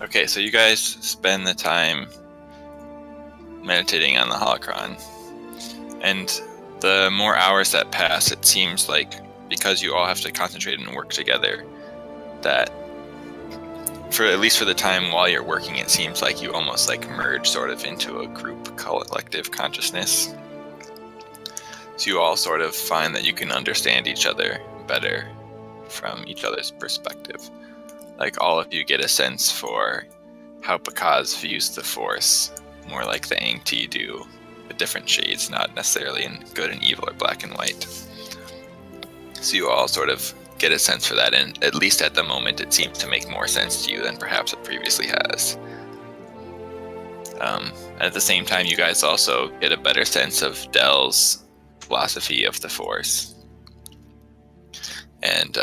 Okay, so you guys spend the time meditating on the holocron, and the more hours that pass, it seems like, because you all have to concentrate and work together, that at least for the time while you're working, it seems like you almost like merge sort of into a group collective consciousness. So you all sort of find that you can understand each other better from each other's perspective. Like, all of you get a sense for how Pakaz views the Force, more like the Aangti do, with different shades, not necessarily in good and evil or black and white. So you all sort of get a sense for that, and at least at the moment it seems to make more sense to you than perhaps it previously has. At the same time, you guys also get a better sense of Del's philosophy of the Force, and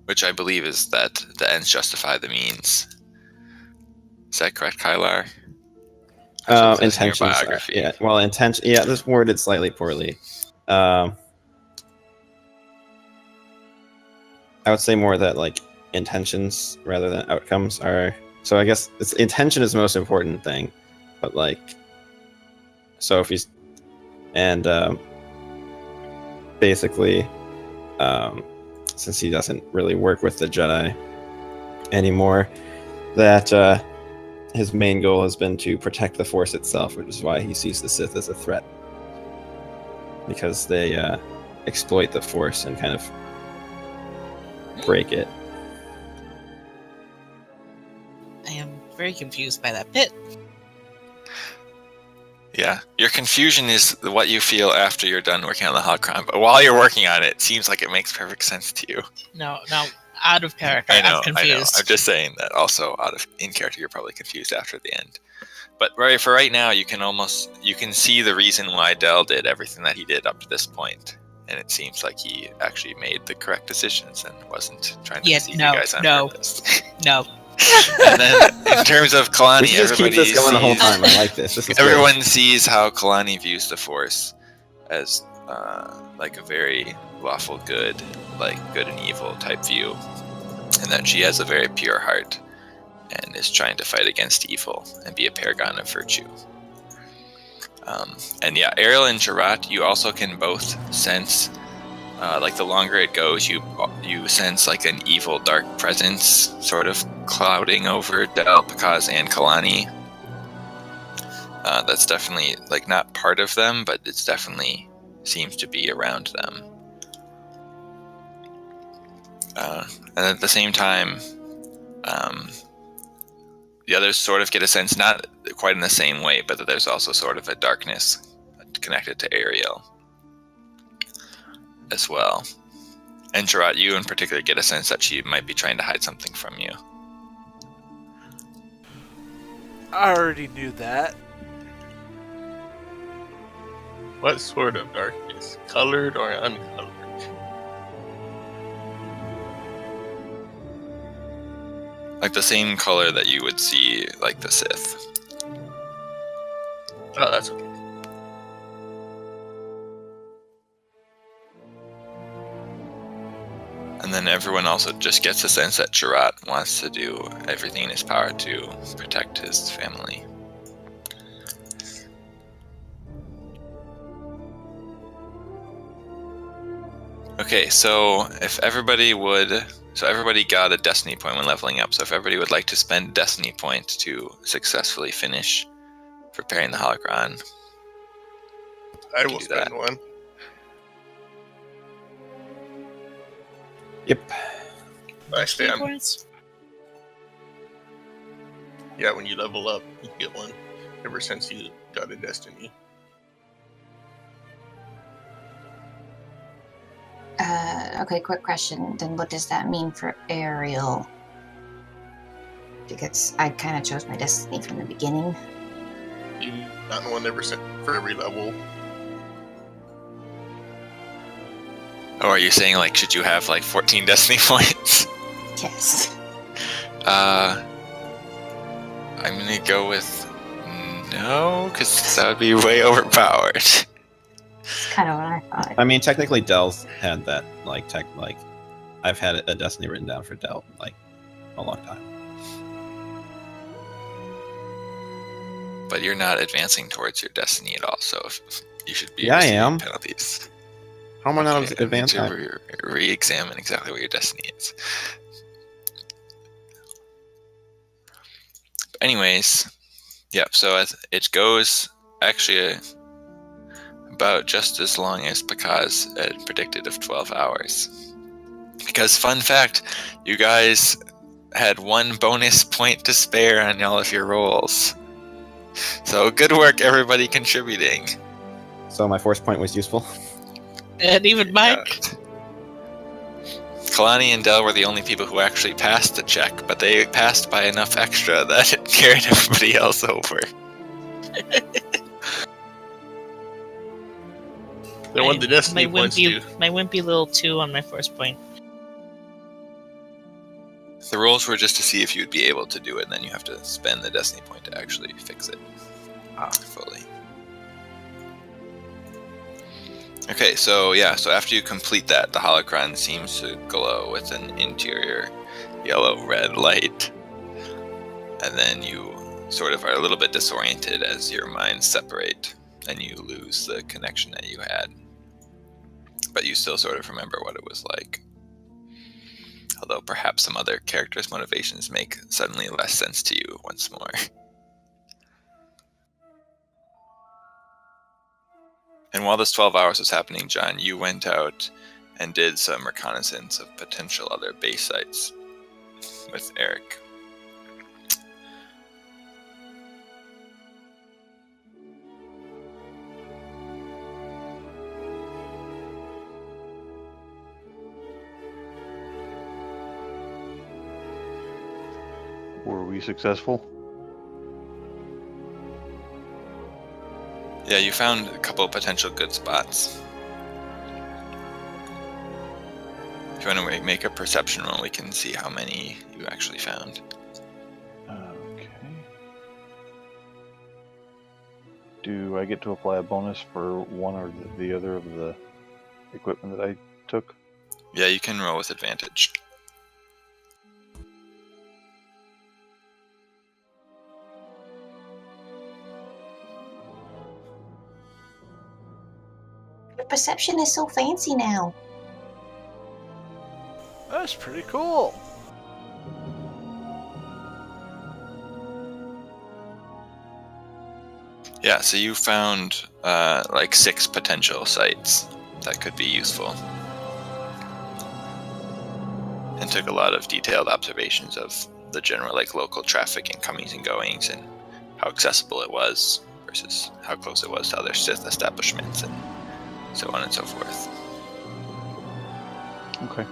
which I believe is that the ends justify the means. Is that correct, Kylar? Intentions. Yeah. Well, intention. Yeah, this worded slightly poorly. I would say more that like intentions rather than outcomes are. So I guess intention is the most important thing, but like, so if he's basically, since he doesn't really work with the Jedi anymore, that his main goal has been to protect the Force itself, which is why he sees the Sith as a threat, because they exploit the Force and kind of break it. I am very confused by that bit. Yeah, your confusion is what you feel after you're done working on the holocron, but while you're working on it, it seems like it makes perfect sense to you. No, out of character, I'm confused. I know. I'm just saying that also in character, you're probably confused after the end. But for right now, you can see the reason why Del did everything that he did up to this point, and it seems like he actually made the correct decisions and wasn't trying to deceive you guys on purpose. No. And then in terms of Kalani, we just keep this going the whole time. I like this. Everyone sees how Kalani views the Force as like a very lawful good, like good and evil type view, and that she has a very pure heart and is trying to fight against evil and be a paragon of virtue. And yeah, Ariel and Jarat, you also can both sense, like the longer it goes, you sense like an evil, dark presence sort of clouding over Del, Pakaz, and Kalani. That's definitely like not part of them, but it's definitely seems to be around them. And at the same time, the others sort of get a sense, not quite in the same way, but that there's also sort of a darkness connected to Ariel as well. And Jarat, you in particular get a sense that she might be trying to hide something from you. I already knew that. What sort of darkness? Colored or uncolored? Like the same color that you would see, like the Sith. Oh, that's okay. And then everyone also just gets a sense that Jarat wants to do everything in his power to protect his family. Okay, so everybody got a destiny point when leveling up. So if everybody would like to spend a destiny point to successfully finish preparing the holocron, I will spend one. Yep. I stand. Points? Yeah, when you level up, you get one. Ever since you got a destiny. Okay, quick question. Then what does that mean for Ariel? Because I kind of chose my destiny from the beginning. You gotten one ever since for every level. Oh, are you saying like should you have like 14 destiny points? Yes. I'm gonna go with no, because that would be way overpowered. That's kind of what I thought. I mean, technically, Del's had that. I've had a destiny written down for Del like a long time. But you're not advancing towards your destiny at all, so you should be Yeah, I receiving am. penalties. How am I not Okay, I need advanced? to re-examine exactly what your destiny is. Anyways, yep, so it goes actually about just as long as Pakaz had predicted of 12 hours. Because, fun fact, you guys had 1 bonus point to spare on all of your rolls. So good work, everybody contributing. So my force point was useful. And even Mike. Kalani and Del were the only people who actually passed the check, but they passed by enough extra that it carried everybody else over. Then what the destiny my points do? My wimpy little 2 on my force point. The rolls were just to see if you'd be able to do it, and then you have to spend the destiny point to actually fix it fully. Okay, so yeah, so after you complete that, the holocron seems to glow with an interior yellow-red light. And then you sort of are a little bit disoriented as your minds separate, and you lose the connection that you had. But you still sort of remember what it was like. Although perhaps some other characters' motivations make suddenly less sense to you once more. And while this 12 hours was happening, John, you went out and did some reconnaissance of potential other base sites with Eric. Were we successful? Yeah, you found a couple of potential good spots. If you want to make a perception roll, we can see how many you actually found. Okay. Do I get to apply a bonus for one or the other of the equipment that I took? Yeah, you can roll with advantage. Your perception is so fancy now. That's pretty cool. Yeah, so you found like 6 potential sites that could be useful. And took a lot of detailed observations of the general like local traffic and comings and goings and how accessible it was versus how close it was to other Sith establishments and so on and so forth. Okay.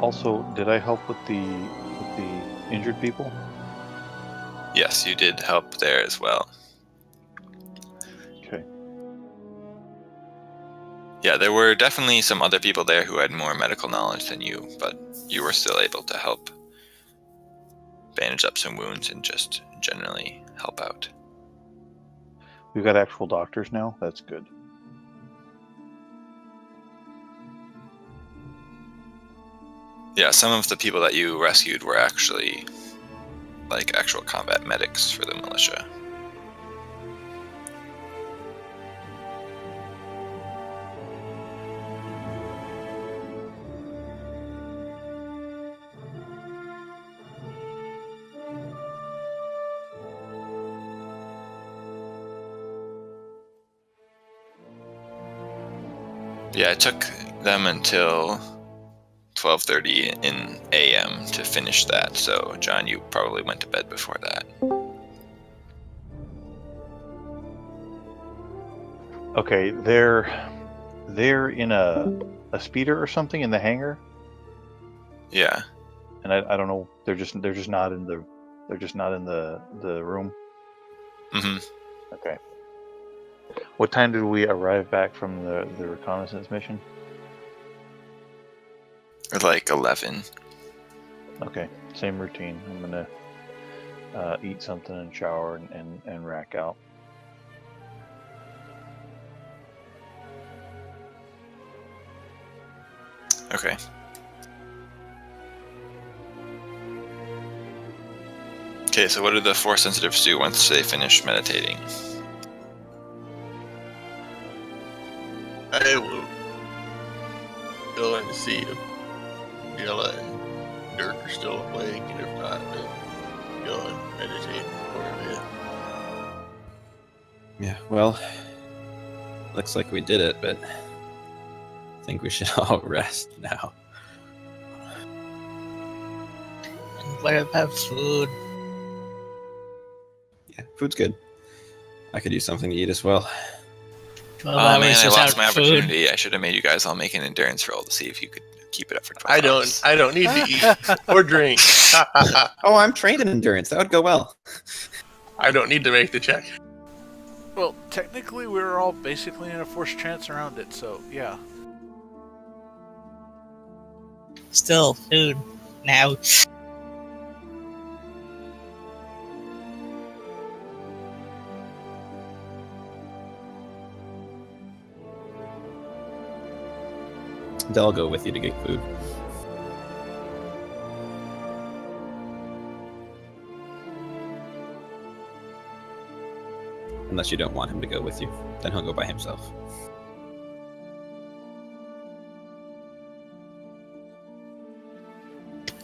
Also, did I help with the injured people? Yes, you did help there as well. Okay. Yeah, there were definitely some other people there who had more medical knowledge than you, but you were still able to help bandage up some wounds and just generally help out. We've got actual doctors now. That's good. Yeah, some of the people that you rescued were actually like actual combat medics for the militia. Yeah, it took them until 12:30 in a.m. to finish that, so John, you probably went to bed before that. Okay, they're in a speeder or something in the hangar, Yeah. and I don't know. They're just not in the room. Mm-hmm. Okay. What time did we arrive back from the reconnaissance mission? Like 11. Okay, same routine. I'm gonna eat something and shower and rack out. Okay. Okay, so what do the Force sensitives do once they finish meditating? I will go in to see if Jella and Dirk are still awake, and if not, then go and meditate for a bit. Yeah, well, looks like we did it, but I think we should all rest now. And what about food? Yeah, food's good. I could use something to eat as well. 12 Oh hours man, I without lost my food. opportunity. I should have made you guys all make an endurance roll to see if you could keep it up for 12 I hours. don't need to eat or drink. Oh, I'm trained in endurance. That would go well. I don't need to make the check. Well, technically, we were all basically in a forced trance around it, so yeah. Still, food. Now. They'll go with you to get food. Unless you don't want him to go with you, then he'll go by himself.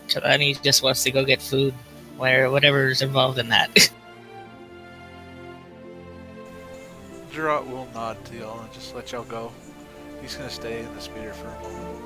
Kalani just wants to go get food. Whatever's involved in that. Gerard will nod to y'all and just let y'all go. He's gonna stay in the speeder for a moment.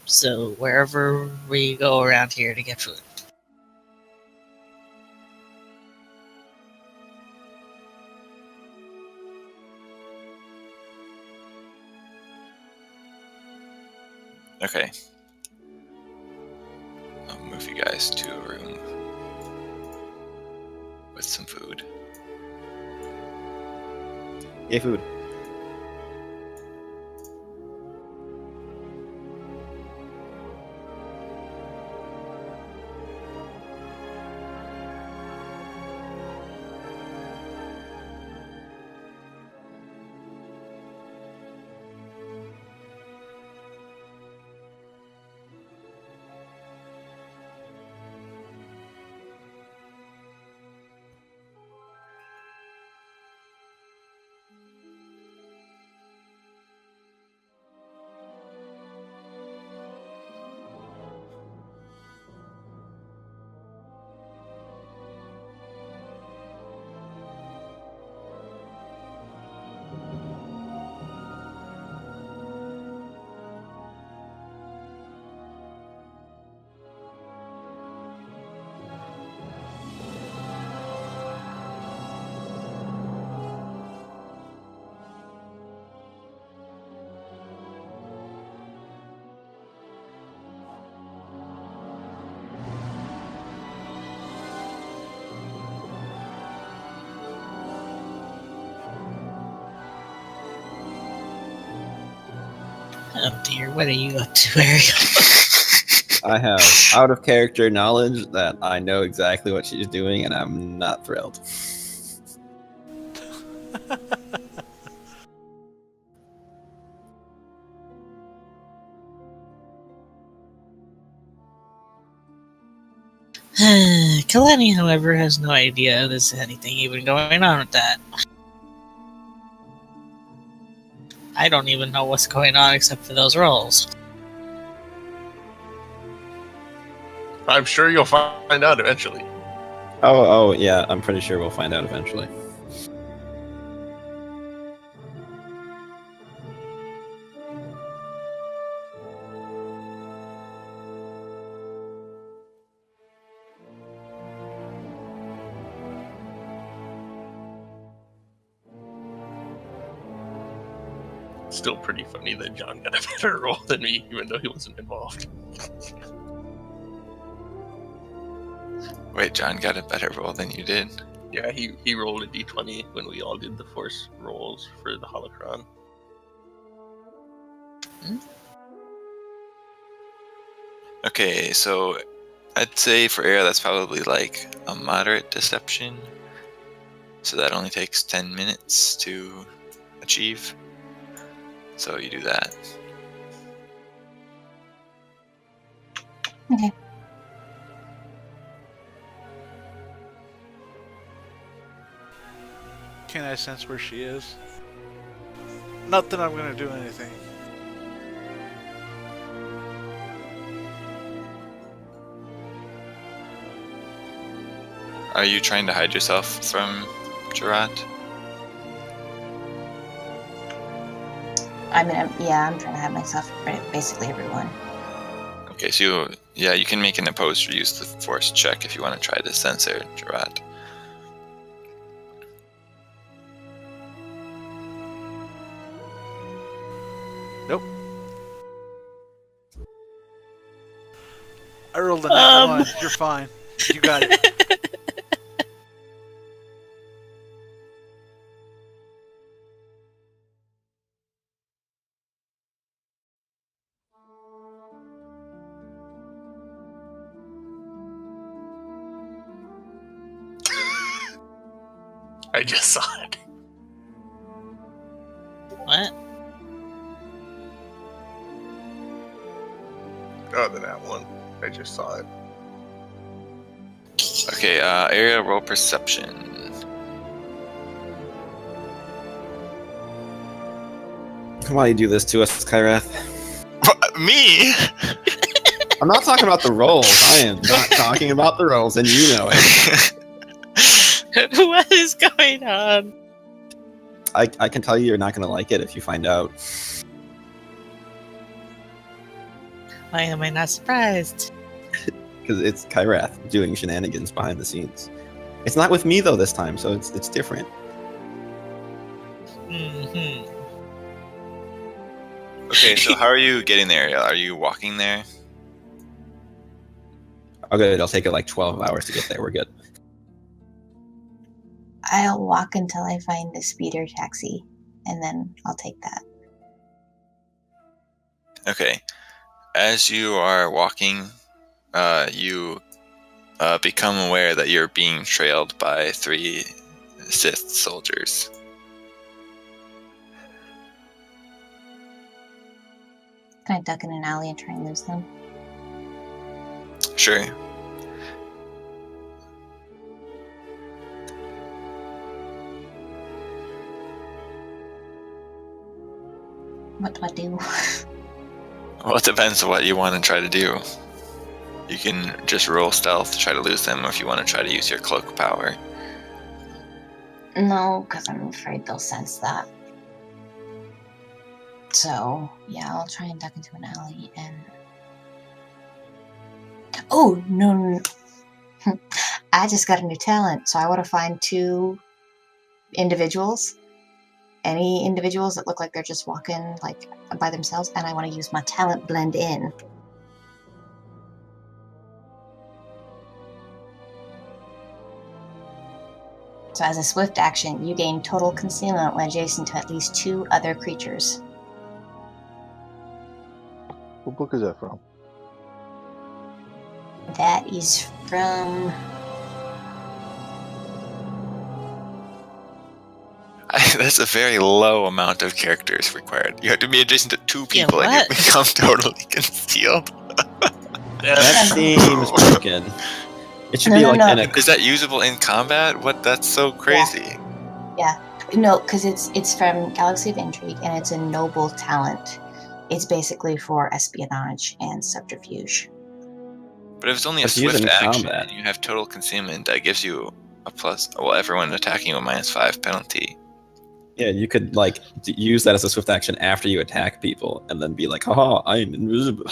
So wherever we go around here to get food. Okay. I'll move you guys to a room with some food. Yay, food. Oh dear, what are you up to, Ariel? I have out of character knowledge that I know exactly what she's doing, and I'm not thrilled. Kalani, however, has no idea there's anything even going on with that. I don't even know what's going on except for those rolls. I'm sure you'll find out eventually. Oh, yeah, I'm pretty sure we'll find out eventually. Still pretty funny that John got a better roll than me, even though he wasn't involved. Wait, John got a better roll than you did? Yeah, he rolled a d20 when we all did the force rolls for the holocron. Okay, so I'd say for Air that's probably like a moderate deception. So that only takes 10 minutes to achieve. So you do that. Okay. Can I sense where she is? Not that I'm gonna do anything. Are you trying to hide yourself from Gerard? I'm trying to have myself basically everyone. Okay, so you can make an opposed or use the force check if you want to try to censor Gerard. Nope. I rolled a nat 1. You're fine. You got it. I just saw it. What? Oh, the nat one. I just saw it. Okay, area roll perception. Why you do this to us, Kyrath? Me? I'm not talking about the rolls. I am not talking about the rolls, and you know it. What is going on? I can tell you you're not going to like it if you find out. Why am I not surprised? Because it's Kyrath doing shenanigans behind the scenes. It's not with me, though, this time, so it's different. Mm-hmm. Okay, so how are you getting there? Are you walking there? Okay, it'll take it like 12 hours to get there. We're good. I'll walk until I find a speeder taxi, and then I'll take that. Okay. As you are walking, you become aware that you're being trailed by 3 Sith soldiers. Can I duck in an alley and try and lose them? Sure. What do I do? Well, it depends on what you want to try to do. You can just roll stealth to try to lose them, or if you want to try to use your cloak power. No, because I'm afraid they'll sense that. So, yeah, I'll try and duck into an alley and... Oh, no. I just got a new talent, so I want to find 2 individuals. Any individuals that look like they're just walking like by themselves, and I want to use my talent blend in. So as a swift action, you gain total concealment when adjacent to at least 2 other creatures. What book is that from? That is from... That's a very low amount of characters required. You have to be adjacent to 2 people and you what? become totally concealed. That seems broken. It should be No, like no. in a... Is that usable in combat? What? That's so crazy. No, because it's from Galaxy of Intrigue, and it's a noble talent. It's basically for espionage and subterfuge. But if it's only a Let's use it swift in action combat. and you have total concealment, that gives you a plus. Well, everyone attacking you a -5 penalty. Yeah, you could like use that as a swift action after you attack people, and then be like, "Haha, I'm invisible."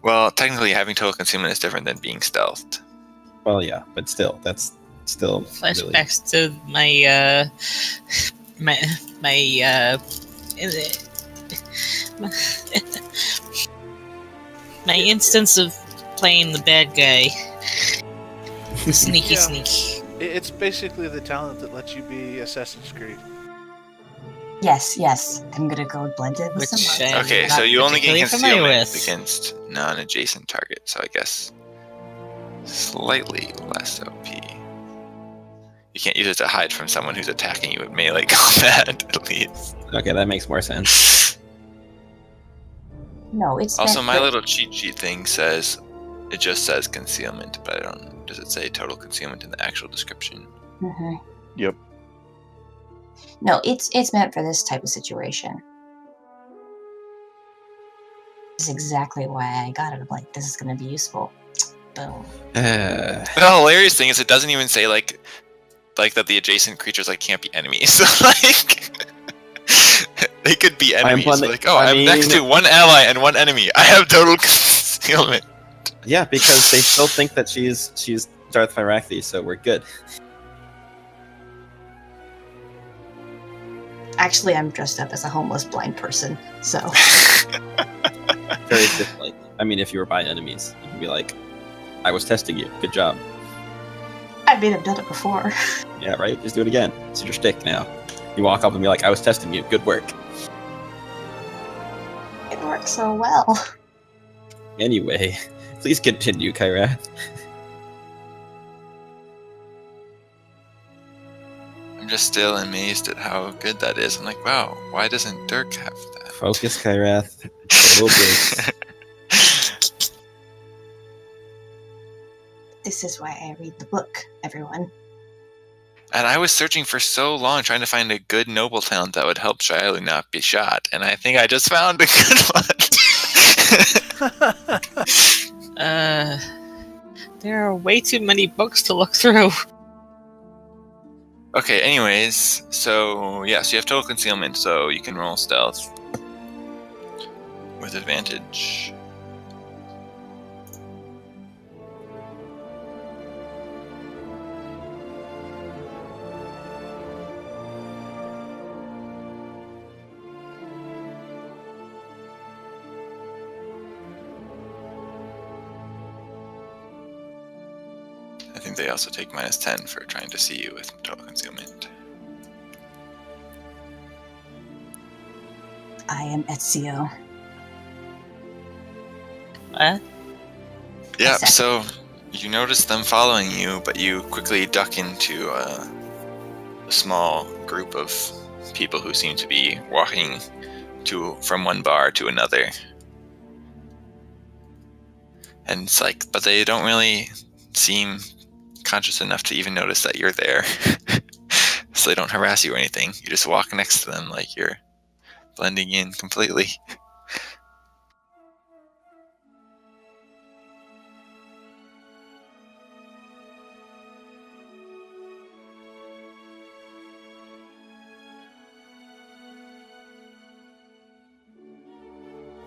Well, technically, having total concealment is different than being stealthed. Well, yeah, but still, that's still really... Flashbacks to my my instance of playing the bad guy. The sneaky Yeah. sneak. It's basically the talent that lets you be Assassin's Creed. Yes. I'm gonna go blend it with Which some I'm monks. Okay, not so you only gain particularly familiar concealment with. against non-adjacent targets, so I guess slightly less OP. You can't use it to hide from someone who's attacking you in melee combat, at least. Okay, that makes more sense. No, it's Also, meant my for- little cheat sheet thing says, it just says concealment, but I don't, does it say total concealment in the actual description? Mhm. Yep. No, it's meant for this type of situation. This is exactly why I got it. I'm like, this is gonna be useful. Boom. The hilarious thing is it doesn't even say like that the adjacent creatures like can't be enemies. Like they could be enemies. blending- Like, oh, I I'm next mean- to one ally and one enemy. I have total concealment. Yeah, because they still think that she's Darth Fyrakthy, so we're good. Actually, I'm dressed up as a homeless blind person, so Very different. I mean, if you were by enemies, you can be like, I was testing you. Good job. I mean, I've done it before. Yeah, right? Just do it again. It's your shtick now. You walk up and be like, I was testing you. Good work. It works so well. Anyway, please continue, Kyra. I'm just still amazed at how good that is. I'm like, wow, why doesn't Dirk have that? Focus, Kyrath. Total bliss. This is why I read the book, everyone. And I was searching for so long trying to find a good noble talent that would help Shialu not be shot, and I think I just found a good one. There are way too many books to look through. Okay, anyways, so yeah, so you have total concealment, so you can roll stealth with advantage. I think they also take -10 for trying to see you with total concealment. I am Ezio. What? Yeah, Exactly. so you notice them following you, but you quickly duck into a small group of people who seem to be walking from one bar to another. And it's like, but they don't really seem conscious enough to even notice that you're there. So they don't harass you or anything. You just walk next to them like you're blending in completely.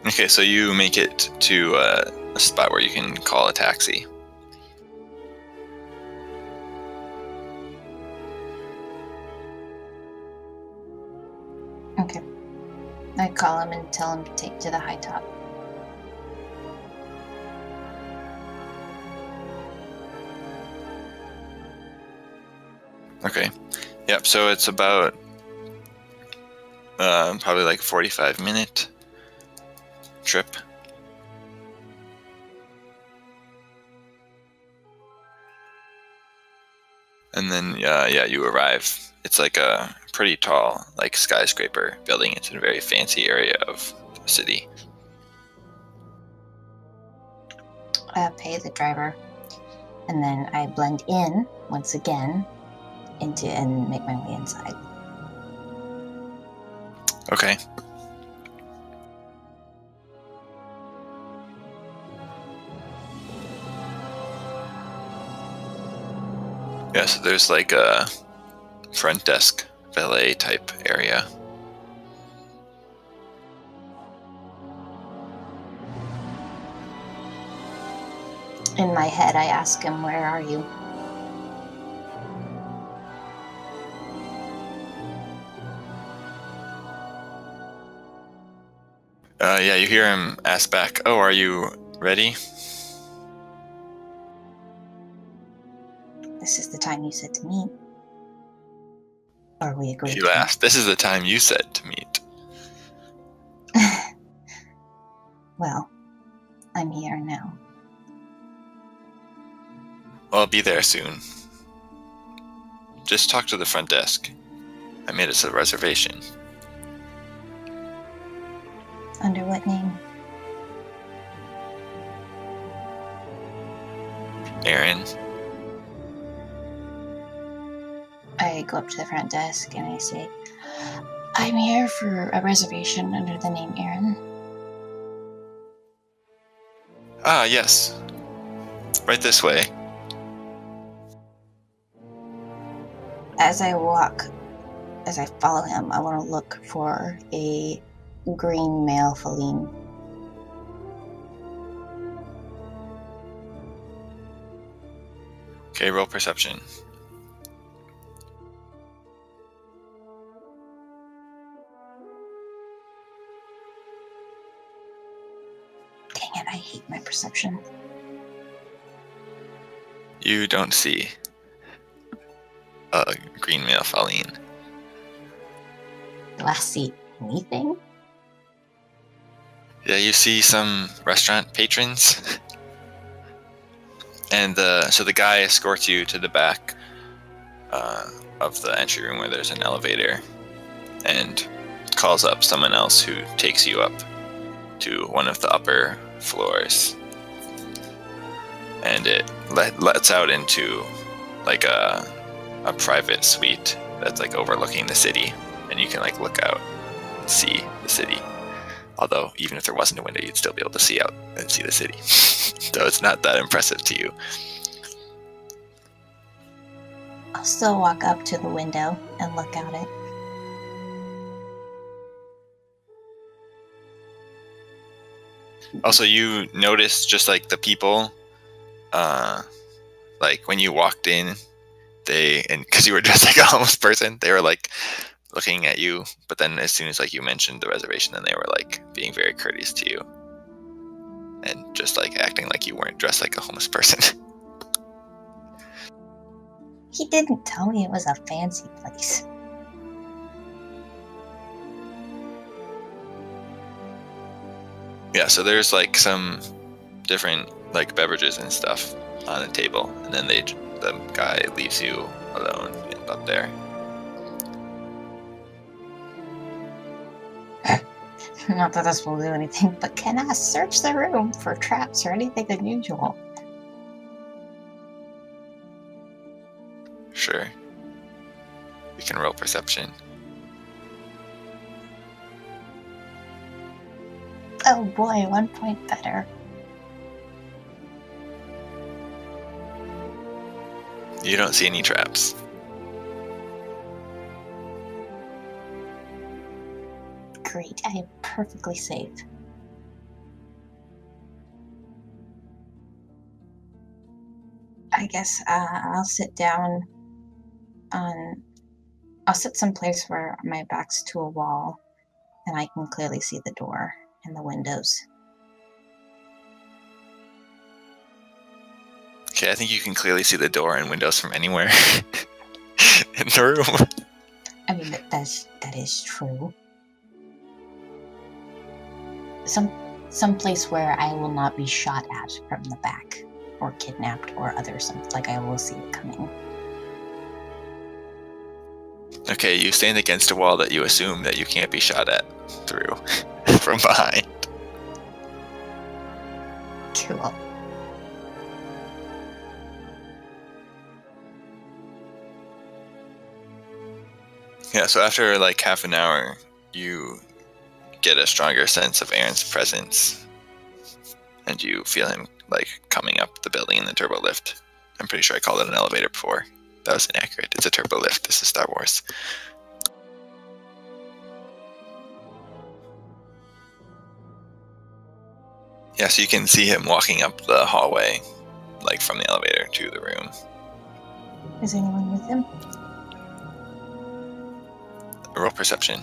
Okay, so you make it to a spot where you can call a taxi. Okay. I call him and tell him to take to the high top. Okay. Yep, so it's about probably like 45-minute trip. And then yeah, you arrive. It's like a pretty tall, like skyscraper building. It's in a very fancy area of the city. Pay the driver, and then I blend in once again into and make my way inside. Okay. Yeah, so there's like a front desk valet type area. In my head, I ask him, "Where are you?" Yeah, you hear him ask back, "Oh, are you ready?" This is the time you said to meet. Or we agreed He to. laughed. This is the time you said to meet. Well, I'm here now. Well, I'll be there soon. Just talk to the front desk. I made us a reservation. Under what name? Aaron, I go up to the front desk and I say, I'm here for a reservation under the name Aaron. Ah, yes. Right this way. As I follow him, I want to look for a green male feline. Okay, roll perception. Dang it, I hate my perception. You don't see a green male feline. Do I see anything? Yeah, you see some restaurant patrons. And so the guy escorts you to the back of the entry room where there's an elevator and calls up someone else who takes you up to one of the upper floors. And it lets out into like a private suite that's like overlooking the city, and you can like look out and see the city. Although even if there wasn't a window, you'd still be able to see out and see the city. So it's not that impressive to you. I'll still walk up to the window and look out it. Also, you notice just like the people, like when you walked in, and because you were dressed like a homeless person, they were like looking at you. But then as soon as like you mentioned the reservation, then they were like being very courteous to you and just like acting like you weren't dressed like a homeless person. He didn't tell me it was a fancy place. Yeah, so there's like some different like beverages and stuff on the table, and then the guy leaves you alone up there. Not that this will do anything, but can I search the room for traps or anything unusual? Sure. You can roll perception. Oh boy, 1 point better. You don't see any traps. Great, I am perfectly safe. I guess I'll sit down I'll sit someplace where my back's to a wall and I can clearly see the door and the windows. Okay, I think you can clearly see the door and windows from anywhere in the room. I mean, that is true. Some place where I will not be shot at from the back, or kidnapped, or other something. Like I will see it coming. Okay, you stand against a wall that you assume that you can't be shot at through from behind. Cool. Yeah, so after like half an hour, you get a stronger sense of Aaron's presence, and you feel him like coming up the building in the turbo lift. I'm pretty sure I called it an elevator before. That was inaccurate. It's a turbo lift. This is Star Wars. Yeah, so you can see him walking up the hallway, like from the elevator to the room. Is anyone with him? Roll perception.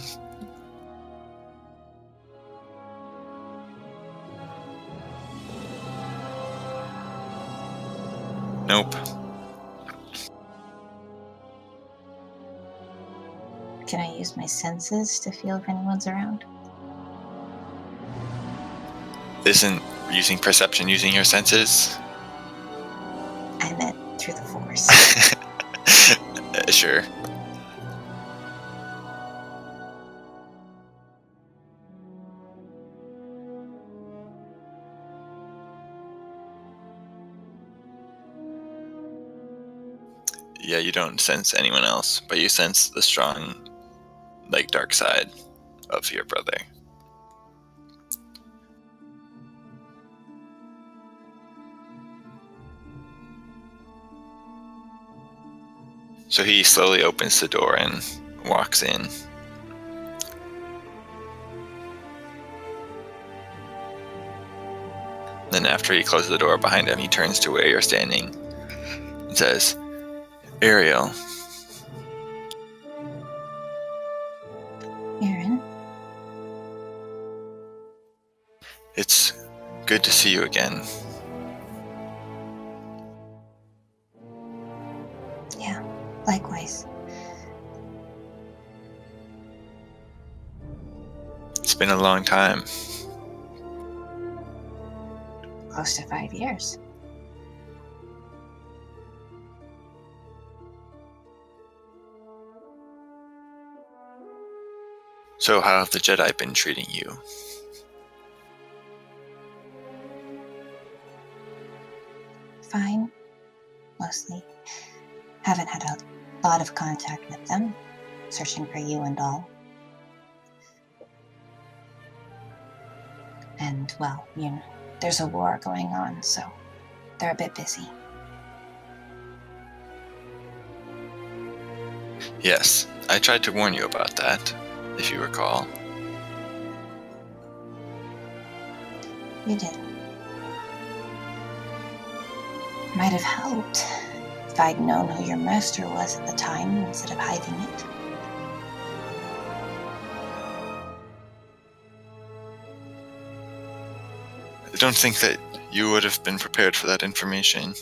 Nope. use my senses to feel if anyone's around? Isn't using perception using your senses? I meant through the force. Sure. Yeah, you don't sense anyone else, but you sense the strong, like, dark side of your brother. So he slowly opens the door and walks in. Then after he closes the door behind him, he turns to where you're standing and says, Ariel, Aaron, it's good to see you again. yeah, likewise. It's been a long time. Close to 5 years. So how have the Jedi been treating you? Fine, mostly. Haven't had a lot of contact with them, searching for you and all. And, well, you know, there's a war going on, so they're a bit busy. Yes, I tried to warn you about that, if you recall. You did. Might have helped if I'd known who your master was at the time instead of hiding it. I don't think that you would have been prepared for that information.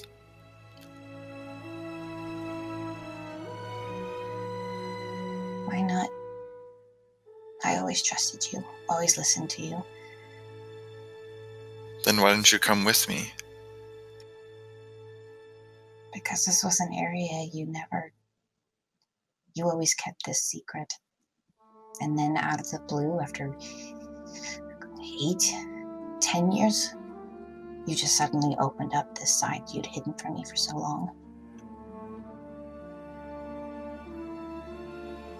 Why not? I always trusted you, always listened to you. Then why didn't you come with me? Because this was an area you always kept this secret. And then out of the blue, after 8-10 years, you just suddenly opened up this side you'd hidden from me for so long.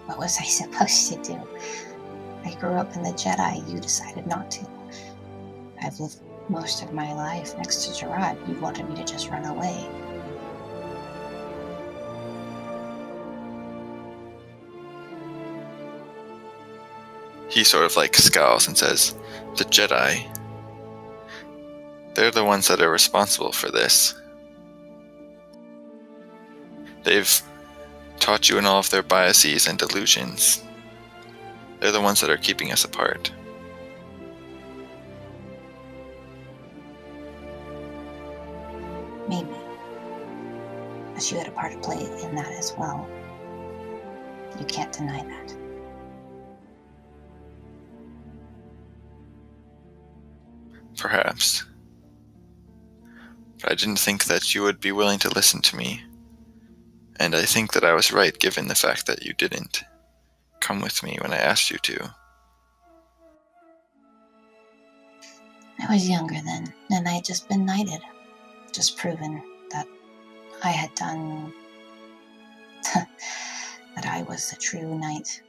What was I supposed to do? I grew up in the Jedi, you decided not to. I've lived most of my life next to Gerard. You wanted me to just run away. He sort of like scowls and says, the Jedi, they're the ones that are responsible for this. They've taught you in all of their biases and delusions. They're the ones that are keeping us apart. Maybe. But you had a part to play in that as well. You can't deny that. Perhaps. But I didn't think that you would be willing to listen to me. And I think that I was right given the fact that you didn't come with me when I asked you to. I was younger then, and I had just been knighted. Just proven that I had done... that I was a true knight.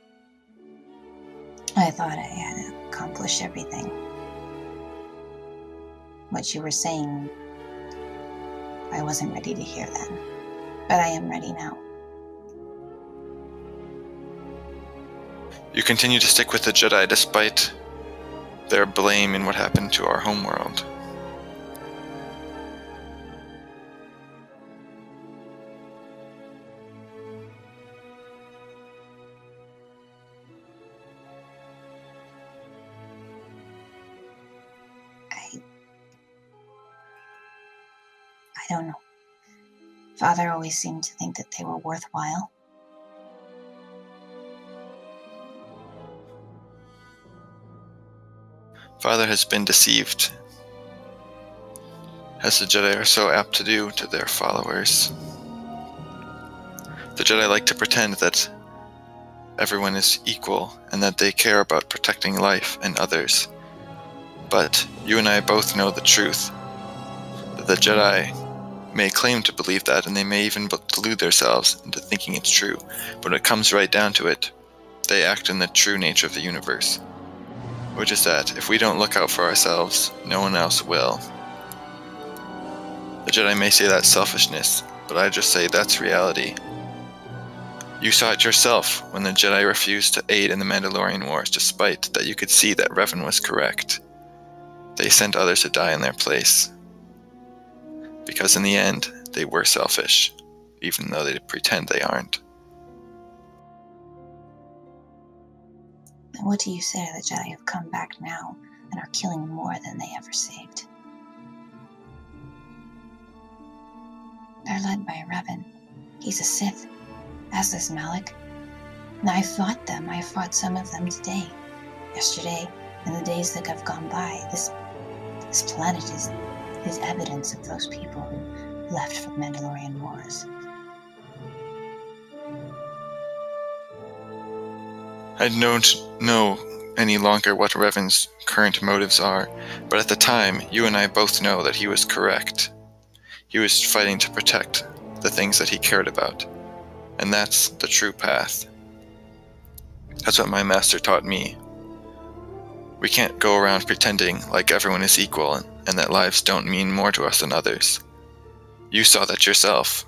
I thought I had accomplished everything. What you were saying, I wasn't ready to hear then. But I am ready now. You continue to stick with the Jedi despite their blame in what happened to our homeworld. I don't know. Father always seemed to think that they were worthwhile. Father has been deceived, as the Jedi are so apt to do to their followers. The Jedi like to pretend that everyone is equal and that they care about protecting life and others. But you and I both know the truth. That the Jedi may claim to believe that, and they may even delude themselves into thinking it's true. But when it comes right down to it, they act in the true nature of the universe. Which is that if we don't look out for ourselves, no one else will. The Jedi may say that's selfishness, but I just say that's reality. You saw it yourself when the Jedi refused to aid in the Mandalorian Wars, despite that you could see that Revan was correct. They sent others to die in their place. Because in the end, they were selfish, even though they pretend they aren't. And what do you say to the Jedi who've come back now and are killing more than they ever saved? They're led by Revan. He's a Sith, as is Malak. And I've fought them. I've fought some of them today, yesterday, and the days that have gone by. This planet is evidence of those people who left for the Mandalorian Wars. I don't know any longer what Revan's current motives are, but at the time, you and I both know that he was correct. He was fighting to protect the things that he cared about, and that's the true path. That's what my master taught me. We can't go around pretending like everyone is equal and that lives don't mean more to us than others. You saw that yourself.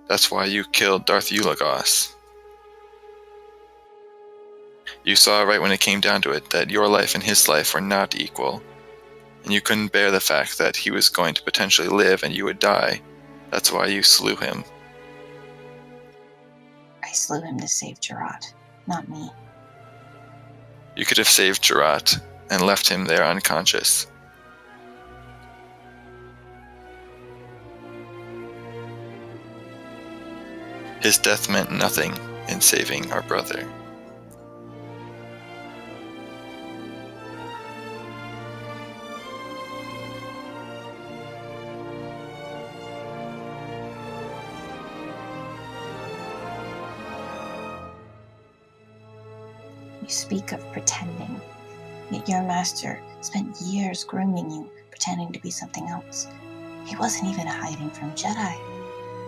That's why you killed Darth Ulagos. You saw right when it came down to it that your life and his life were not equal, and you couldn't bear the fact that he was going to potentially live and you would die. That's why you slew him. I slew him to save Jarrah, not me. You could have saved Jarrah and left him there unconscious. His death meant nothing in saving our brother. You speak of pretending, yet your master spent years grooming you, pretending to be something else. He wasn't even hiding from Jedi.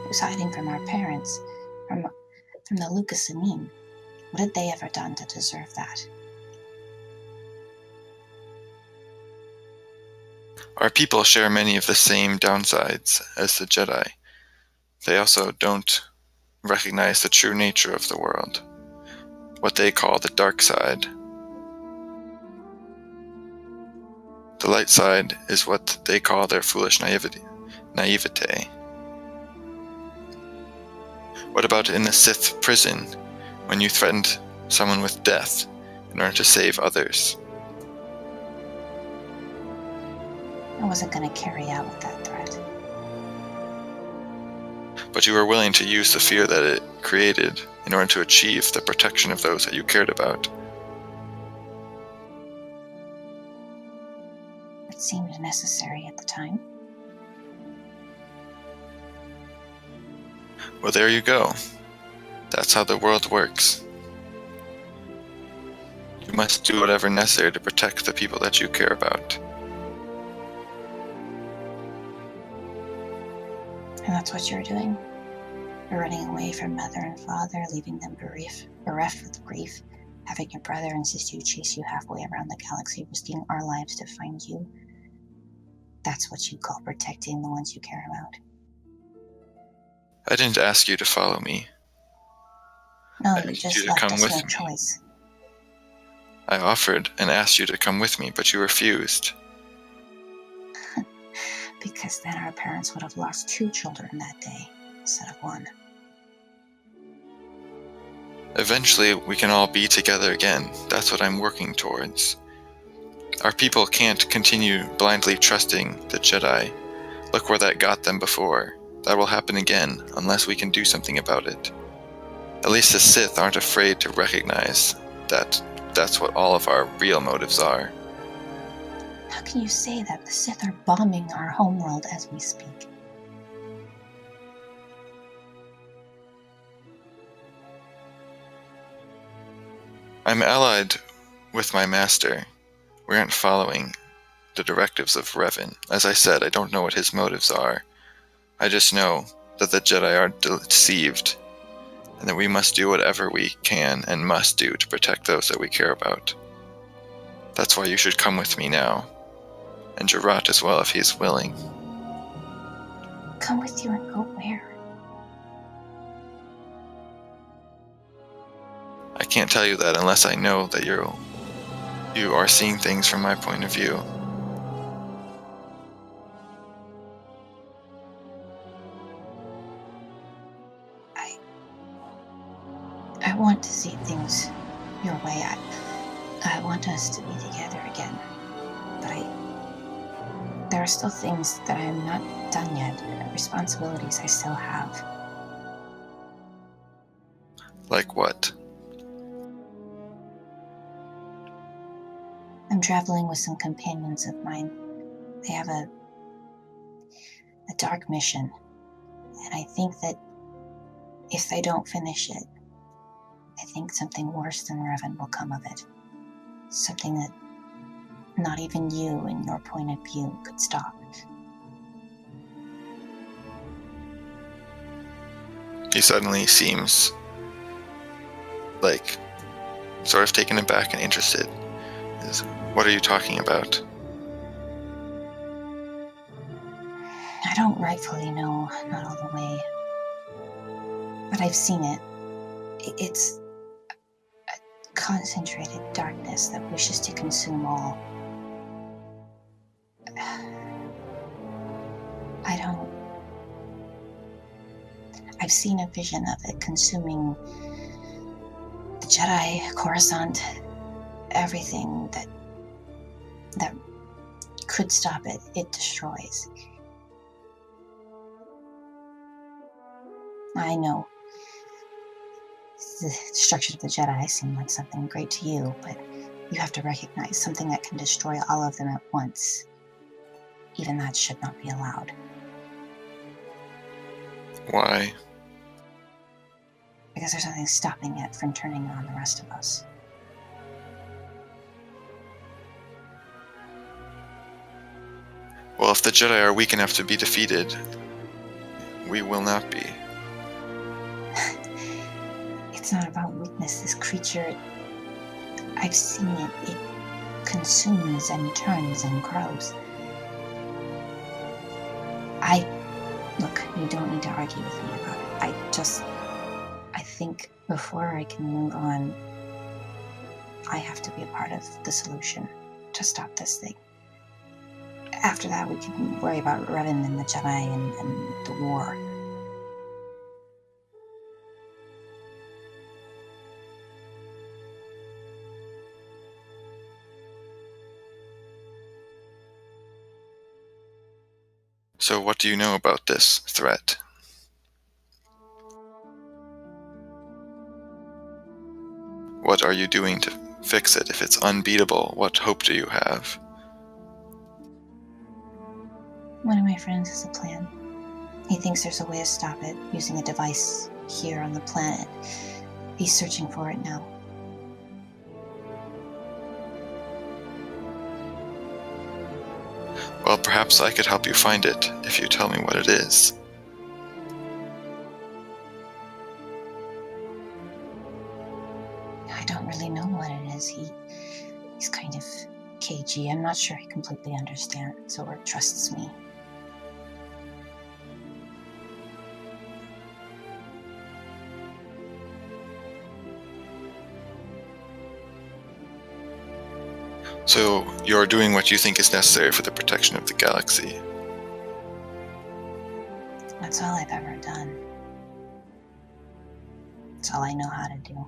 He was hiding from our parents, from the Lucasamine. What had they ever done to deserve that? Our people share many of the same downsides as the Jedi. They also don't recognize the true nature of the world, what they call the dark side. The light side is what they call their foolish naivete. What about in the Sith prison, when you threatened someone with death in order to save others? I wasn't going to carry out that threat. But you were willing to use the fear that it created in order to achieve the protection of those that you cared about. It seemed necessary at the time. Well, there you go. That's how the world works. You must do whatever necessary to protect the people that you care about. And that's what you're doing? You're running away from mother and father, leaving them bereft with grief, having your brother and sister chase you halfway around the galaxy, risking our lives to find you. That's what you call protecting the ones you care about. I didn't ask you to follow me. No, I you asked just you to left come us with no me. choice. I offered and asked you to come with me, but you refused. Because then our parents would have lost 2 children that day, instead of 1. Eventually, we can all be together again. That's what I'm working towards. Our people can't continue blindly trusting the Jedi. Look where that got them before. That will happen again, unless we can do something about it. At least the Sith aren't afraid to recognize that that's what all of our real motives are. How can you say that? The Sith are bombing our homeworld as we speak. I'm allied with my master. We aren't following the directives of Revan. As I said, I don't know what his motives are. I just know that the Jedi are deceived, and that we must do whatever we can and must do to protect those that we care about. That's why you should come with me now. And Jarrat as well, if he is willing. Come with you and go where? I can't tell you that unless I know that you are seeing things from my point of view. I want to see things your way. I want us to be together again. But there are still things that I am not done yet, responsibilities I still have. Like what? I'm traveling with some companions of mine. They have a dark mission, and I think that if they don't finish it, I think something worse than Revan will come of it. Something that not even you and your point of view could stop. He suddenly seems like sort of taken aback and interested. What are you talking about? I don't rightfully know, not all the way. But I've seen it. It's a concentrated darkness that wishes to consume all. I've seen a vision of it consuming the Jedi, Coruscant, everything that could stop it, it destroys. I know the destruction of the Jedi seem like something great to you, but you have to recognize something that can destroy all of them at once. Even that should not be allowed. Why? Because there's nothing stopping it from turning on the rest of us. Well, if the Jedi are weak enough to be defeated, we will not be. It's not about weakness. This creature, I've seen it. It consumes and turns and grows. Look, you don't need to argue with me about it. I think before I can move on, I have to be a part of the solution to stop this thing. After that, we can worry about Revan and the Jedi and the war. So what do you know about this threat? What are you doing to fix it? If it's unbeatable, what hope do you have? One of my friends has a plan. He thinks there's a way to stop it using a device here on the planet. He's searching for it now. Well, perhaps I could help you find it if you tell me what it is. I don't really know what it is. He's kind of cagey. I'm not sure he completely understands or trusts me. So you're doing what you think is necessary for the protection of the galaxy. That's all I've ever done. That's all I know how to do.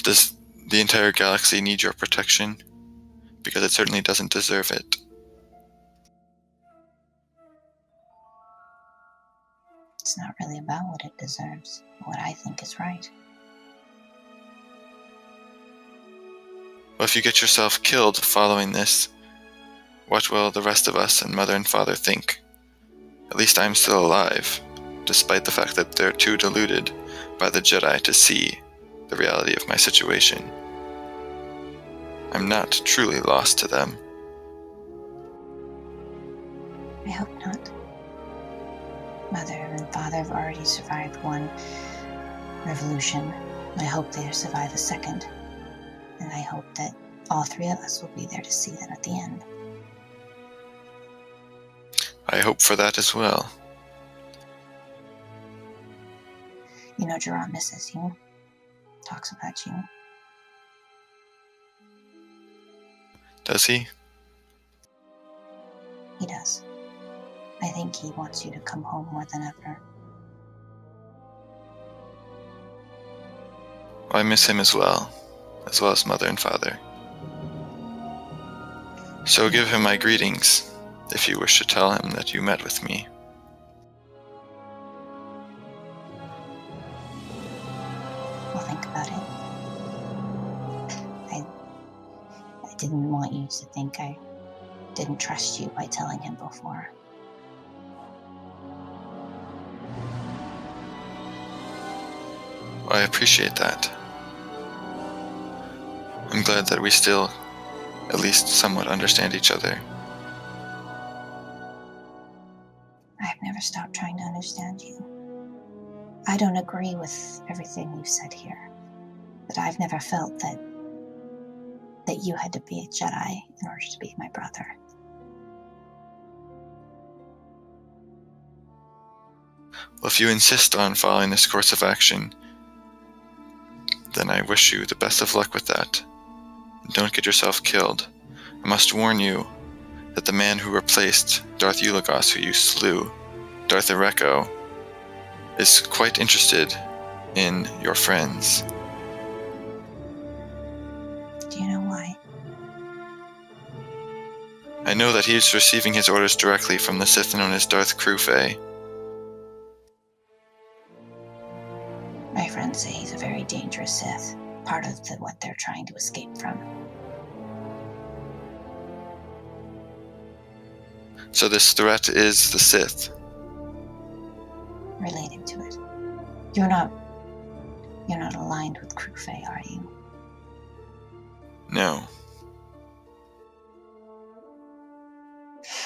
Does the entire galaxy need your protection? Because it certainly doesn't deserve it. It's not really about what it deserves, but what I think is right. Well, if you get yourself killed following this, what will the rest of us and mother and father think? At least I'm still alive, despite the fact that they're too deluded by the Jedi to see the reality of my situation. I'm not truly lost to them. I hope not. Mother and father have already survived one revolution. I hope they survive a second. And I hope that all three of us will be there to see that at the end. I hope for that as well. You know, Gerard misses you. Talks about you. Does he? He does. I think he wants you to come home more than ever. I miss him as well as mother and father. So give him my greetings, if you wish to tell him that you met with me. We'll think about it. I didn't want you to think I didn't trust you by telling him before. I appreciate that. I'm glad that we still, at least somewhat, understand each other. I've never stopped trying to understand you. I don't agree with everything you've said here, but I've never felt that you had to be a Jedi in order to be my brother. Well, if you insist on following this course of action, then I wish you the best of luck with that. Don't get yourself killed. I must warn you that the man who replaced Darth Ulagos, who you slew, Darth Ereko, is quite interested in your friends. Do you know why? I know that he is receiving his orders directly from the Sith known as Darth Krufei. My friends say he's a very dangerous Sith, part of what they're trying to escape from. So this threat is the Sith. Related to it. You're not aligned with Krufei, are you? No.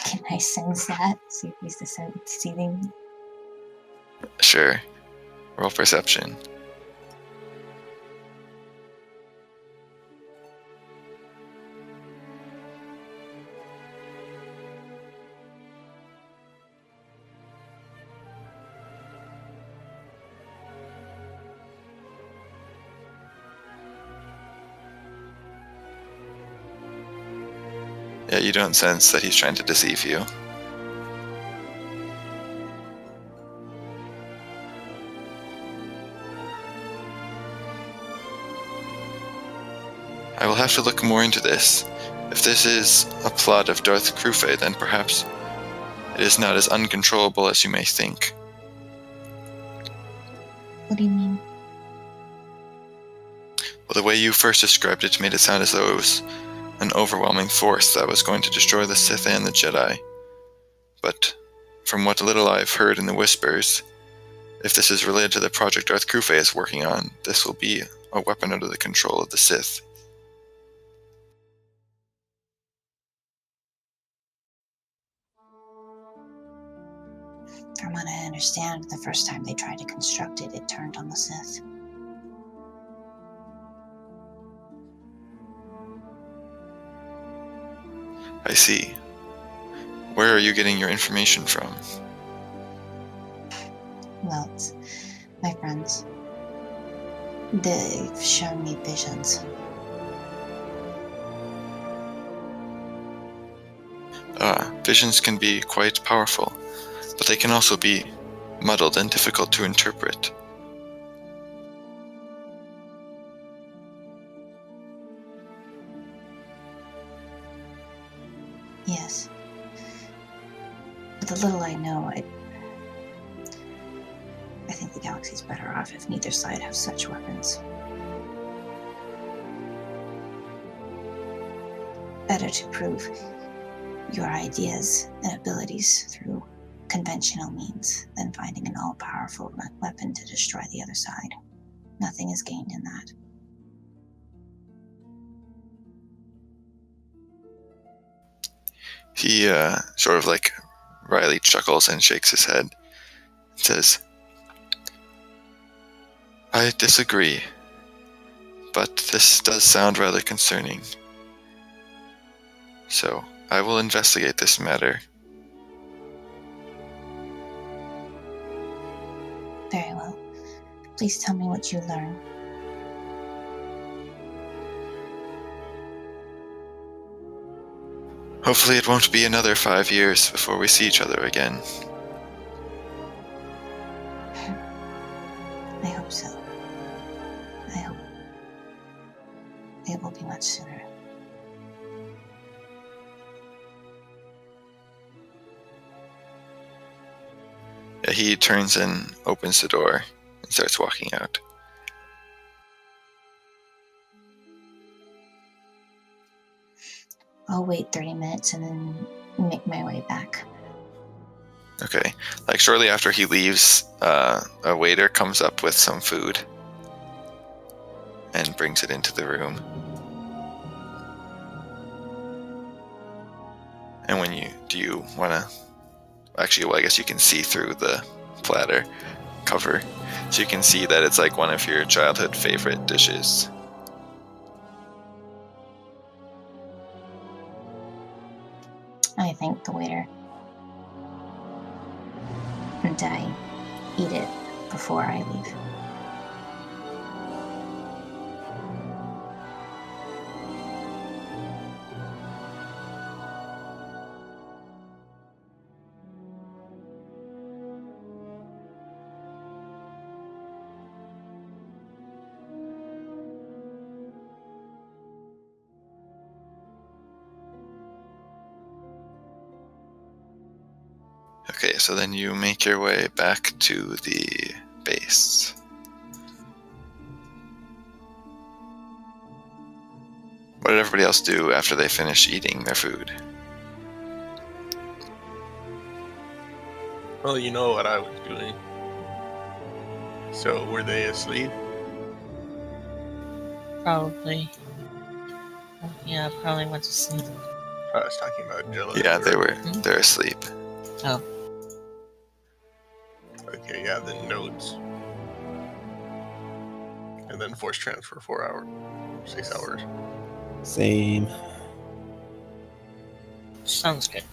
Can I sense that? See if he's deceiving. Sure. Roll perception. Yeah, you don't sense that he's trying to deceive you. I will have to look more into this. If this is a plot of Darth Krufei, then perhaps it is not as uncontrollable as you may think. What do you mean? Well, the way you first described it made it sound as though it was an overwhelming force that was going to destroy the Sith and the Jedi. But from what little I've heard in the whispers, if this is related to the project Darth Krufei is working on, this will be a weapon under the control of the Sith. From what I understand, the first time they tried to construct it, it turned on the Sith. I see. Where are you getting your information from? Well, it's my friends. They've shown me visions. Visions can be quite powerful, but they can also be muddled and difficult to interpret. Yes. With the little I know, I think the galaxy's better off if neither side have such weapons. better to prove your ideas and abilities through conventional means than finding an all-powerful weapon to destroy the other side. Nothing is gained in that. He sort of like Riley chuckles and shakes his head and says, I disagree, but this does sound rather concerning. So I will investigate this matter. Very well. Please tell me what you learn. Hopefully it won't be another 5 years before we see each other again. I hope so. I hope it will be much sooner. Yeah, he turns and opens the door and starts walking out. I'll wait 30 minutes and then make my way back. Okay. Like shortly after he leaves, a waiter comes up with some food and brings it into the room. And do you want to, actually, well, I guess you can see through the platter cover. So you can see that it's like one of your childhood favorite dishes. I thank the waiter. And I eat it before I leave. Okay, so then you make your way back to the base. What did everybody else do after they finish eating their food? Well, you know what I was doing. So, were they asleep? Probably. Yeah, probably went to sleep. I was talking about Jello. Yeah, they're asleep. Oh. Okay, yeah, then nodes. And then force transfer 4 hours. 6 hours. Same. Sounds good.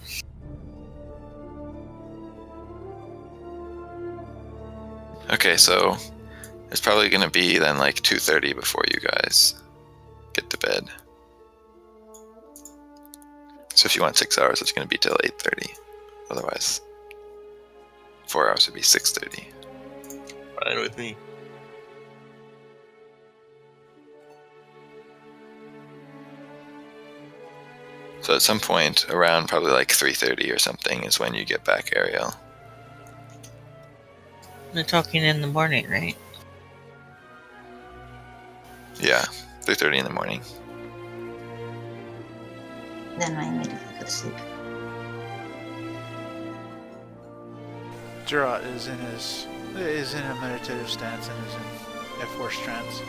Okay, so it's probably going to be then like 2:30 before you guys get to bed. So if you want 6 hours, it's going to be till 8:30. Otherwise, 4 hours would be 6:30. Fine with me. So at some point around probably like 3:30 or something is when you get back, Ariel. They're talking in the morning, right? Yeah, 3:30 in the morning. Then I immediately go to sleep. Geralt is in a meditative stance and is in a force trance.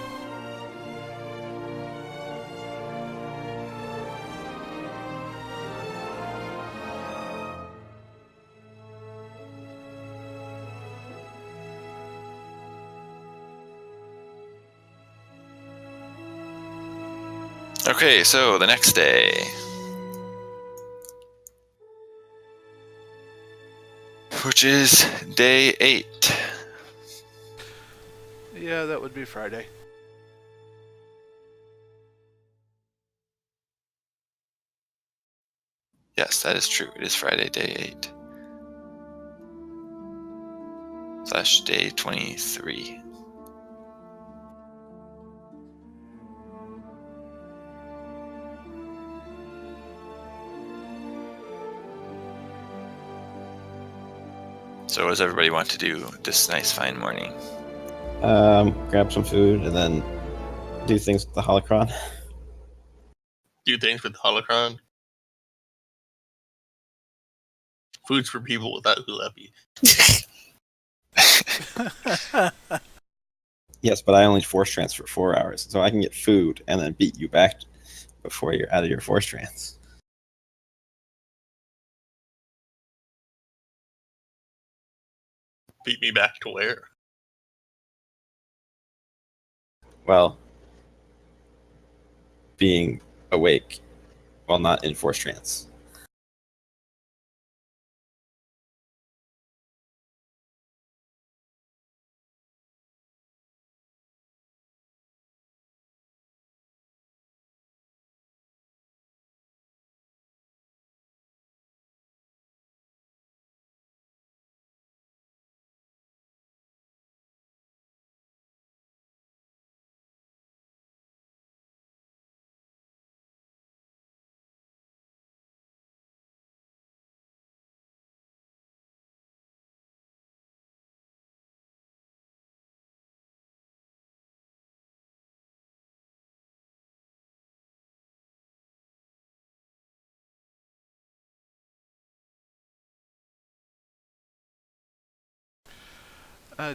Okay, so the next day. Which is day 8. Yeah, that would be Friday. Yes, that is true. It is Friday, day 8. / day 23. So what does everybody want to do this nice fine morning? Grab some food and then do things with the holocron. do things with holocron. Foods for people without Hulepi. Yes, but I only force trance for 4 hours, so I can get food and then beat you back before you're out of your force trance. Beat me back to where? Well, being awake while not in force trance.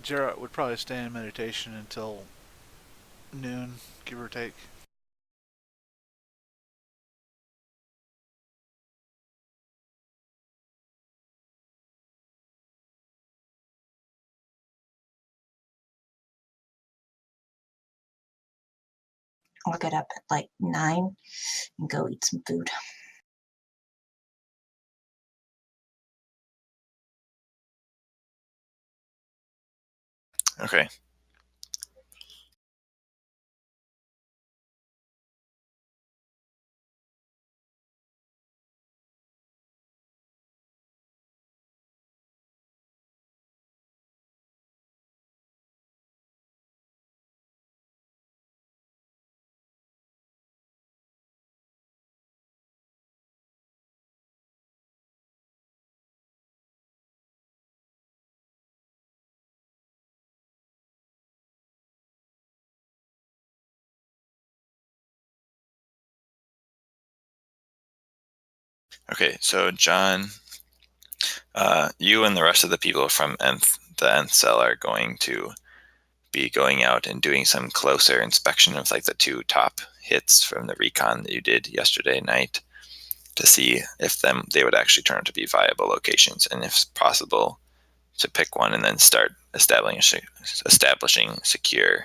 Jarrett would probably stay in meditation until noon, give or take. I'll get up at like 9 and go eat some food. Okay. Okay, so John, you and the rest of the people from the Nth cell are going to be going out and doing some closer inspection of like the 2 top hits from the recon that you did yesterday night to see if they would actually turn out to be viable locations, and if possible to pick one and then start establishing secure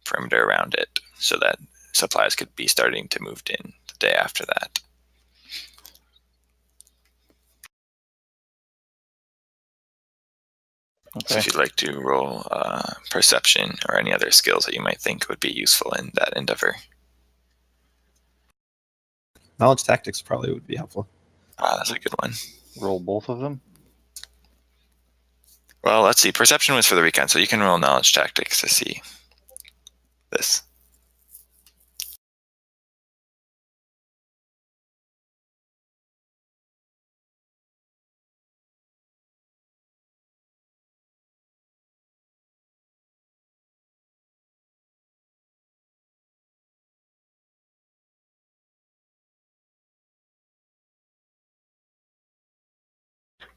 perimeter around it so that supplies could be starting to move in the day after that. So if you'd like to roll perception or any other skills that you might think would be useful in that endeavor. Knowledge tactics probably would be helpful. That's a good one. Roll both of them. Well, let's see. Perception was for the recon, so you can roll knowledge tactics to see this.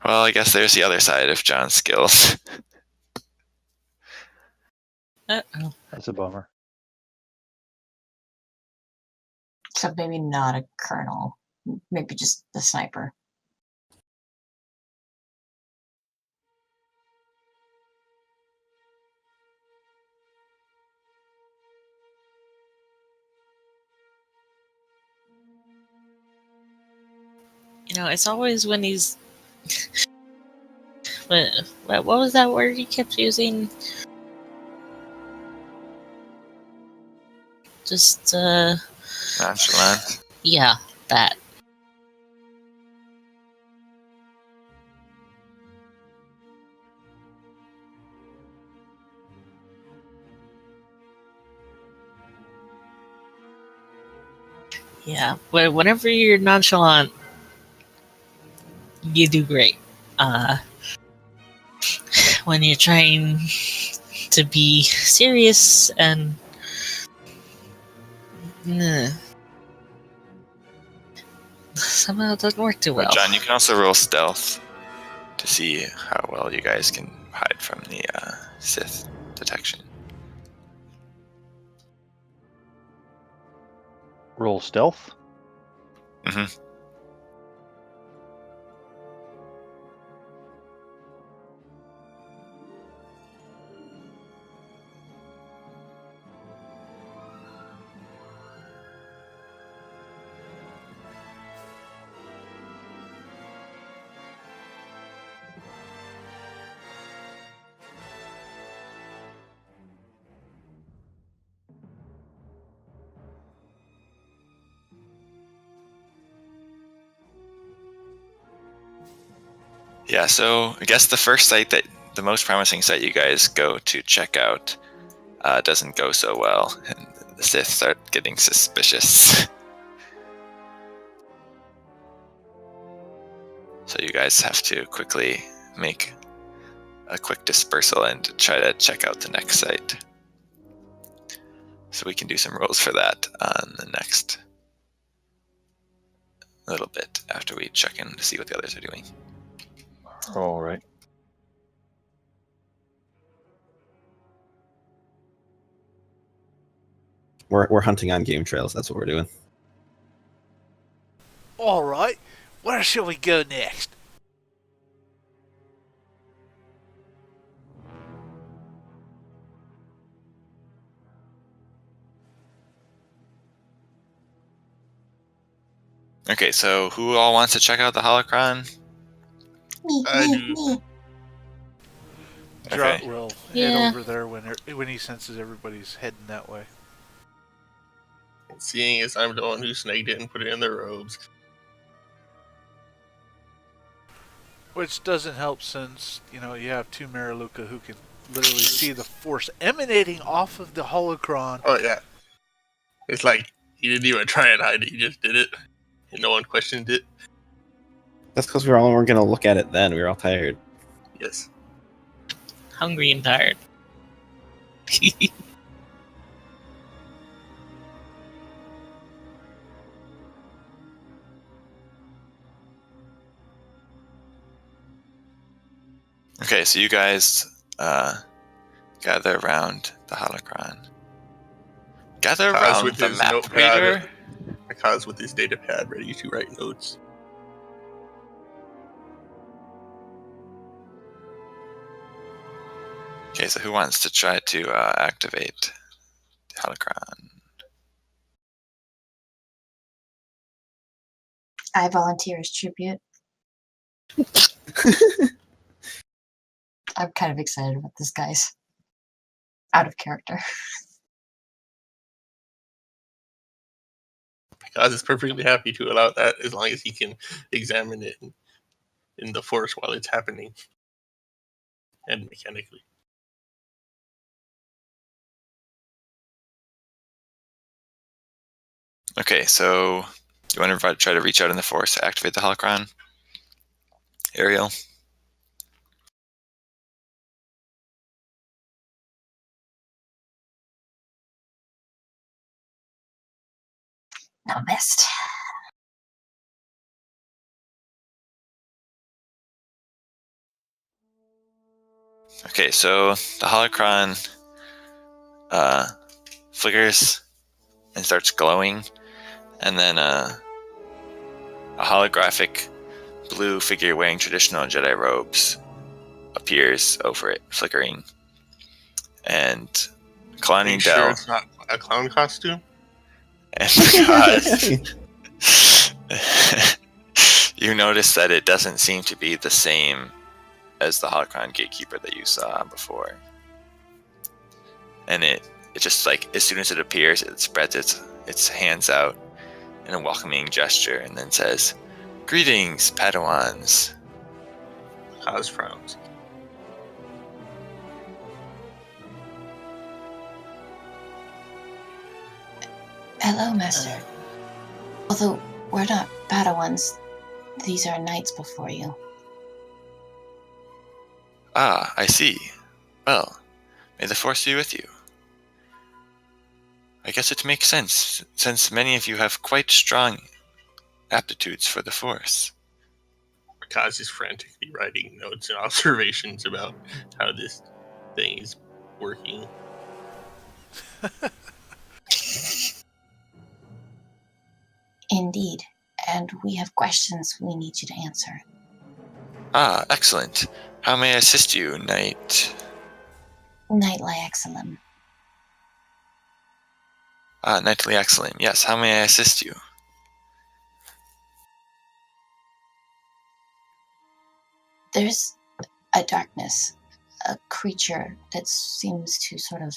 Well, I guess there's the other side of John's skills. Uh-oh. That's a bummer. So maybe not a colonel, maybe just the sniper. You know, it's always when he's... what was that word he kept using? Just, Nonchalant. yeah, that. Yeah, whenever you're nonchalant, you do great. When you're trying to be serious and somehow it doesn't work too But well. John, you can also roll stealth to see how well you guys can hide from the Sith detection. Roll stealth. Mm-hmm. Yeah, so I guess the most promising site you guys go to check out doesn't go so well, and the Sith start getting suspicious. So you guys have to quickly make a quick dispersal and try to check out the next site. So we can do some rolls for that on the next little bit after we check in to see what the others are doing. All right. We're hunting on game trails. That's what we're doing. All right, where shall we go next? Okay, so who all wants to check out the holocron? Me, I me, do. me. Drott Okay. will Yeah. head over there when he senses everybody's heading that way. Seeing as I'm the one who snagged it and put it in their robes. Which doesn't help since, you have two Mariluka who can literally see the force emanating off of the holocron. Oh yeah. It's like he didn't even try and hide it, he just did it. And no one questioned it. That's because we weren't going to look at it then. We were all tired. Yes. Hungry and tired. Okay, so you guys gather around the holocron. Gather Kaz around with the his map notepad. reader. Kaz with his data pad ready to write notes. Okay, so who wants to try to activate the holocron? I volunteer as tribute. I'm kind of excited about this, guys. Out of character. Kaz is perfectly happy to allow that as long as he can examine it in the force while it's happening. And mechanically. Okay, so you want to try to reach out in the force to activate the holocron? Ariel? No, missed. Okay, so the holocron flickers and starts glowing, and then a holographic blue figure wearing traditional Jedi robes appears over it, flickering. And Kalani Make Dell sure it's not a clown costume. and because you notice that it doesn't seem to be the same as the holocron gatekeeper that you saw before. And it just like, as soon as it appears, it spreads its hands out in a welcoming gesture and then says, "Greetings, Padawans." Kaz frowns. Hello, Master. Although we're not Padawans, these are knights before you. Ah, I see. Well, may the Force be with you. I guess it makes sense, since many of you have quite strong aptitudes for the Force. Kaz is frantically writing notes and observations about how this thing is working. Indeed. And we have questions we need you to answer. Ah, excellent. How may I assist you, Knight? Knightly Excelem. Ah, Knightly Excellent. Yes, how may I assist you? There's a darkness, a creature that seems to sort of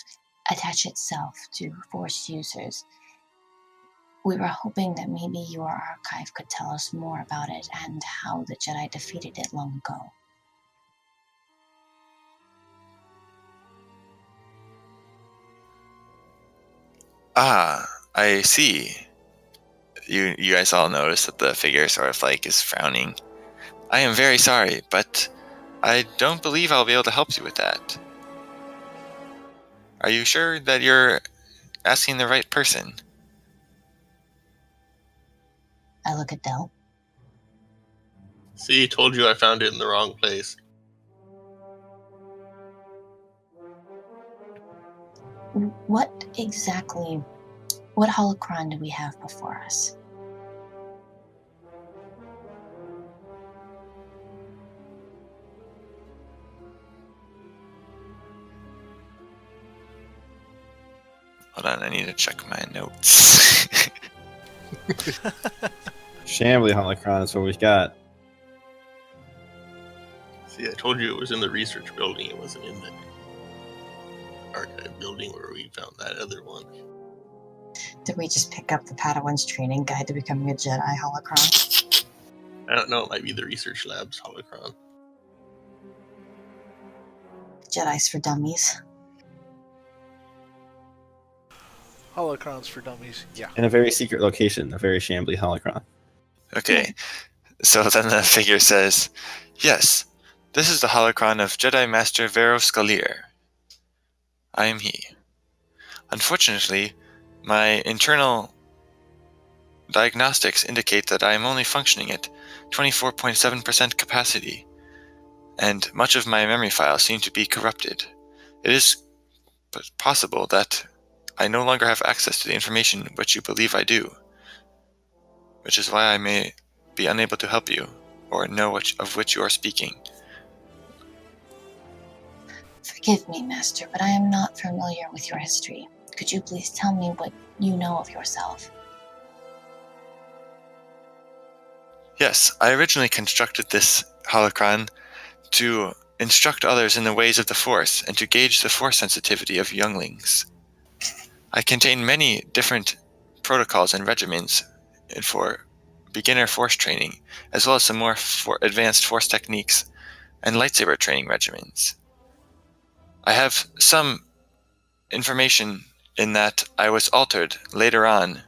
attach itself to Force users. We were hoping that maybe your archive could tell us more about it and how the Jedi defeated it long ago. Ah, I see. You guys all notice that the figure sort of like is frowning. I am very sorry, but I don't believe I'll be able to help you with that. Are you sure that you're asking the right person? I look at Del. See, told you I found it in the wrong place. What holocron do we have before us? Hold on, I need to check my notes. Shambly holocron is what we've got. See, I told you it was in the research building. It wasn't in the archive building where we found that other one. Did we just pick up the Padawan's training guide to becoming a Jedi holocron? I don't know. It might be the research lab's holocron. Jedi's for dummies. Holocrons for dummies. Yeah. In a very secret location, a very shambly holocron. Okay, so then the figure says, yes, this is the holocron of Jedi Master Vero Scalier. I am he. Unfortunately, my internal diagnostics indicate that I am only functioning at 24.7% capacity, and much of my memory files seem to be corrupted. It is possible that I no longer have access to the information which you believe I do, which is why I may be unable to help you, or know of which you are speaking. Forgive me, Master, but I am not familiar with your history. Could you please tell me what you know of yourself? Yes, I originally constructed this holocron to instruct others in the ways of the Force and to gauge the Force sensitivity of younglings. I contain many different protocols and regimens for beginner Force training, as well as some more advanced Force techniques and lightsaber training regimens. I have some information in that I was altered later on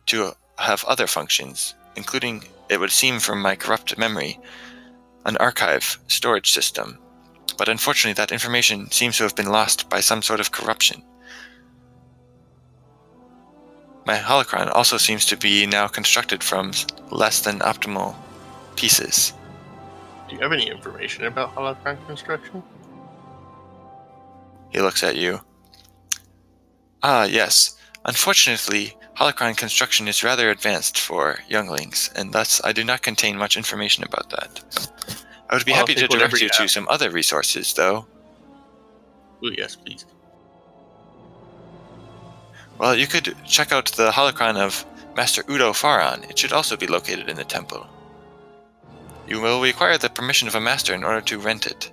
to have other functions, including, it would seem from my corrupt memory, an archive storage system. But unfortunately that information seems to have been lost by some sort of corruption. My holocron also seems to be now constructed from less than optimal pieces. Do you have any information about holocron construction? He looks at you. Ah, yes. Unfortunately, holocron construction is rather advanced for younglings, and thus I do not contain much information about that. I would be Well, happy to take whatever direct you you to have. some other resources, though. Oh, yes, please. Well, you could check out the holocron of Master Udo Faron. It should also be located in the temple. You will require the permission of a master in order to rent it.